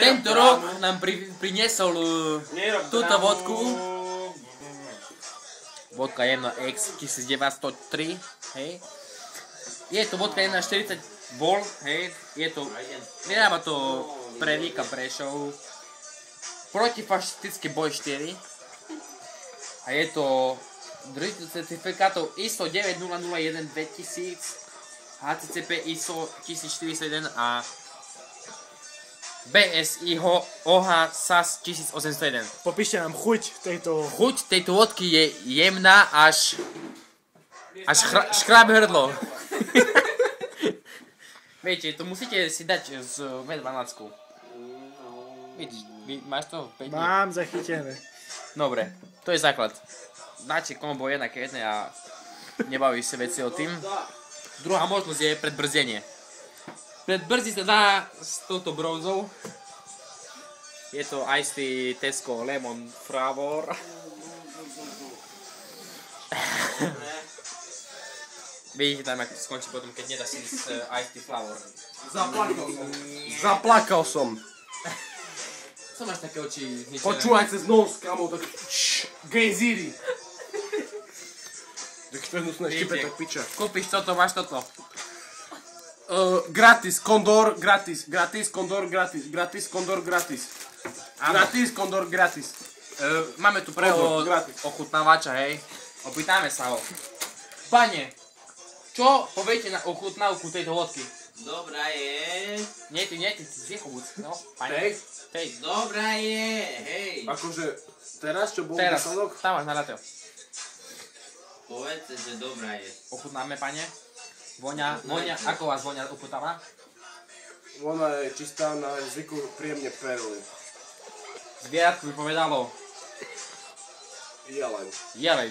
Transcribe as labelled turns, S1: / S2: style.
S1: tento rok nám priniesol túto vodku. Vodka Jemno X 1903, hej. Je to vodka 1,40 bol, hej. Je to, vyrába to pre Víka Prešov. Protifašistický boj 4. A je to držiteľ certifikátov ISO 9001 2000, HCCP ISO 1401 a BSI OH SAS 1801.
S2: Popíšte nám chuť tejto...
S1: Chuť tejto vodky je jemná až škrábe hrdlo. Viete, to musíte si dať z V12. Vidíš, máš to?
S2: Mám zachytené.
S1: Dobre, to je základ. Dáte kombo jedna k jednej a nebavíš sa veci o tým. Druhá možnosť je predbrzdenie. Predbrzdiť sa dá s touto brouzou. Je to Iced Tea Tesco Lemon Flavor. Vidíte tam, ako to skončí potom, keď nedáš si s Iced Tea Flavor.
S3: Zaplakal som.
S1: Co máš také oči zničené?
S3: Počúvaj cez nos, kamo, tak... Gejzíri. Tak to je hnusné štipe, tak piča.
S1: Kúpiš toto, máš toto.
S3: Gratis, Kondor, gratis. Gratis, Kondor, gratis. Gratis, Kondor, gratis. Gratis, Kondor, gratis.
S1: Máme tu prvého ochutnávača, hej. Opýtame sa ho. Pane, čo poviete na ochutnávku tejto vodky?
S4: Dobrá je.
S1: Nie, ty, zjechobúc. No, pane.
S3: Hej.
S4: Dobrá je, hej.
S3: Akože, teraz, čo bol
S1: Teraz,
S3: výsledok?
S1: tam máš na rateo.
S4: Povedzte, že dobrá je.
S1: Ochutnáme, pane. Voňa, ako vás voňa ochutnáva?
S3: Ona je čistá, na jazyku príjemne perli.
S1: Zvieratku by povedalo
S3: Jeleň.
S1: jeleň.